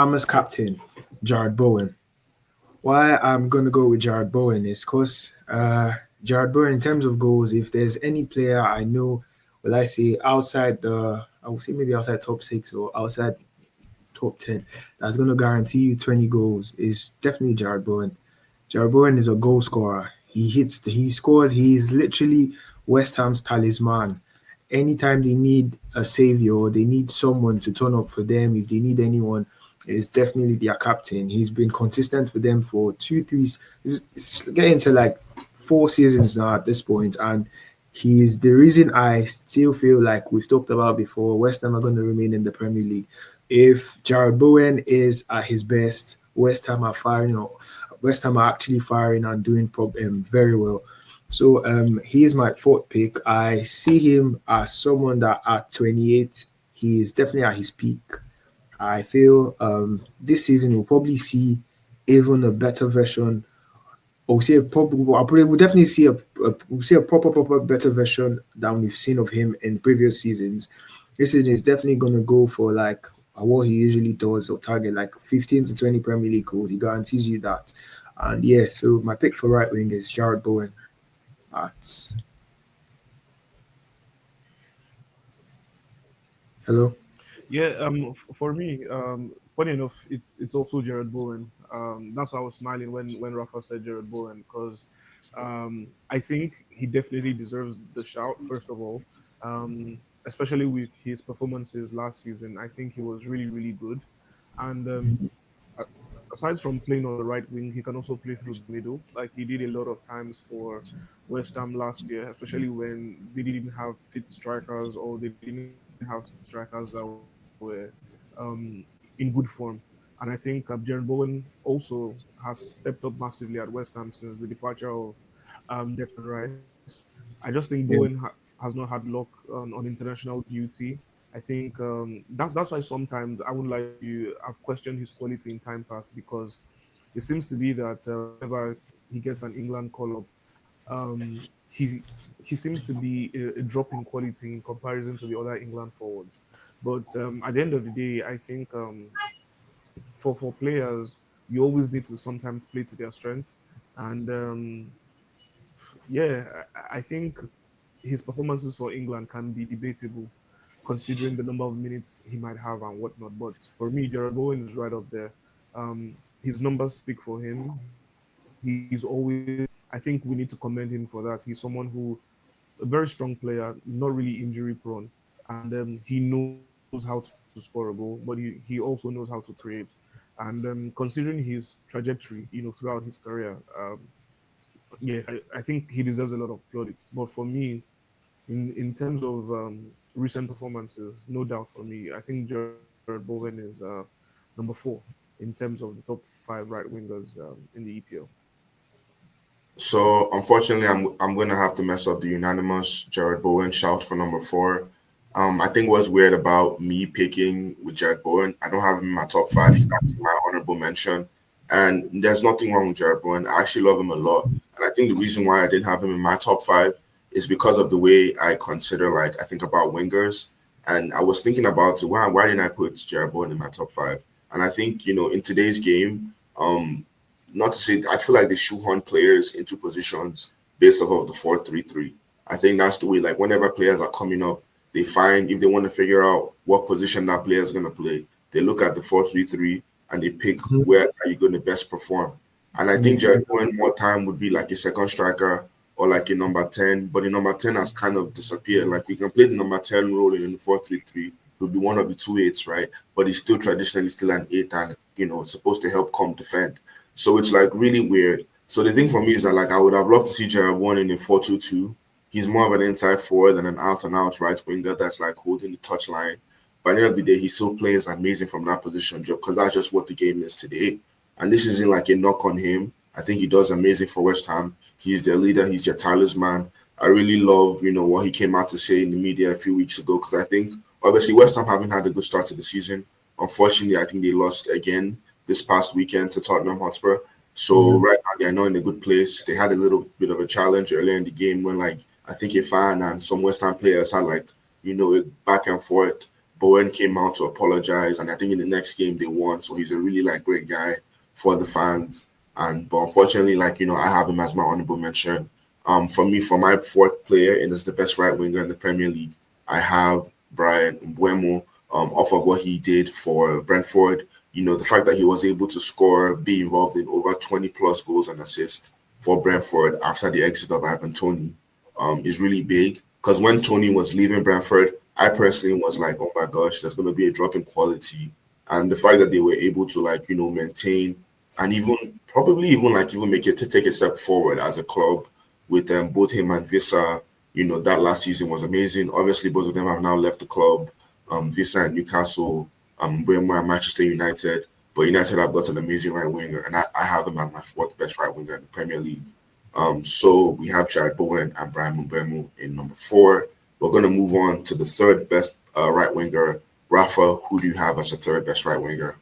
Hammers captain, Jared Bowen. Why I'm gonna go with Jared Bowen is because Jared Bowen, in terms of goals, if there's any player I know, will I say outside I would say maybe outside top six or outside top 10, that's gonna guarantee you 20 goals is definitely Jared Bowen. Jared Bowen is a goal scorer. He scores. He's literally West Ham's talisman. Anytime they need a savior or they need someone to turn up for them, if they need anyone, it's definitely their captain. He's been consistent for them for it's getting to like 4 seasons now at this point, and he is the reason I still feel like we've talked about before. West Ham are going to remain in the Premier League. If Jared Bowen is at his best, West Ham are actually firing and doing very well. So he is my fourth pick. I see him as someone that at 28, he is definitely at his peak. I feel this season we'll probably see even a better version. Or see a we'll definitely see we'll see a proper better version than we've seen of him in previous seasons. This season is definitely going to go for like what he usually does or target like 15 to 20 Premier League goals. He guarantees you that. And yeah, so my pick for right wing is Jared Bowen. At hello. Yeah, for me, funny enough, it's also Jared Bowen. That's why I was smiling when Rafa said Jared Bowen because I think he definitely deserves the shout. First of all, especially with his performances last season, I think he was really good. And a- aside from playing on the right wing, he can also play through the middle, like he did a lot of times for West Ham last year, especially when they didn't have fit strikers or they didn't have strikers that were in good form. And I think Jared Bowen also has stepped up massively at West Ham since the departure of Declan Rice. I just think Bowen Yeah. has not had luck on international duty. I think that's why sometimes I wouldn't lie to you. I've questioned his quality in time past because it seems to be that whenever he gets an England call up, um, he he seems to be a drop in quality in comparison to the other England forwards. But at the end of the day, I think for players, you always need to sometimes play to their strength. And yeah, I think his performances for England can be debatable considering the number of minutes he might have and whatnot. But for me, Jared Bowen is right up there. His numbers speak for him. He's always, I think we need to commend him for that. He's someone who, a very strong player, not really injury prone, and he knows how to score a goal, but he also knows how to create. And considering his trajectory, throughout his career, yeah, I think he deserves a lot of plaudits. But for me, in terms of recent performances, no doubt for me, I think Jared Bowen is number 4 in terms of the top 5 right wingers in the EPL. So unfortunately, I'm gonna have to mess up the unanimous Jared Bowen shout for number four. I think what's weird about me picking with Jared Bowen, I don't have him in my top five. He's actually my honorable mention, and there's nothing wrong with Jared Bowen. I actually love him a lot, and I think the reason why I didn't have him in my top five is because of the way I consider, like I think about wingers, and I was thinking about why didn't I put Jared Bowen in my top five? And I think in today's game, not to say I feel like they shoehorn players into positions based off of the 4-3-3. I think that's the way. Like whenever players are coming up, they find if they want to figure out what position that player is going to play, they look at the 4-3-3 and they pick Mhm. where are you going to best perform. And I think Yeah. Jared Bowen more time would be like a second striker or like a number 10, but the number 10 has kind of disappeared. Like you can play the number 10 role in the 4-3-3, he'll be one of the two eights, right? But he's still traditionally still an eight and supposed to help come defend. So it's like really weird. So the thing for me is that like I would have loved to see Jared Bowen in a 4-2-2. He's more of an inside forward than an out and out right winger that's like holding the touch line. But at the end of the day, he still plays amazing from that position because that's just what the game is today. And this isn't like a knock on him. I think he does amazing for West Ham. He's their leader. He's their talisman. I really love, what he came out to say in the media a few weeks ago because I think obviously West Ham haven't had a good start to the season. Unfortunately, I think they lost again this past weekend to Tottenham Hotspur. So Mhm. right now they're not in a good place. They had a little bit of a challenge earlier in the game when like I think a fan and some West Ham players had like a back and forth Bowen came out to apologize, and I think in the next game they won. So he's a really like great guy for the fans. And but unfortunately, like I have him as my honorable mention. For me, for my fourth player, and is the best right winger in the Premier League, I have Brian Mbeumo. Off of what he did for Brentford, the fact that he was able to score, be involved in over 20 plus goals and assists for Brentford after the exit of Ivan Toney, is really big. Because when Tony was leaving Brentford, I personally was like, oh my gosh, there's going to be a drop in quality. And the fact that they were able to maintain and even probably even even make it to take a step forward as a club with both him and Visa, that last season was amazing. Obviously, both of them have now left the club. Visa and Newcastle, Mbeumo and Manchester United. But United have got an amazing right winger, and I have him as my fourth best right winger in the Premier League. So we have Jared Bowen and Brian Mbeumo in number 4. We're going to move on to the third best right winger. Rafa, who do you have as the third best right winger?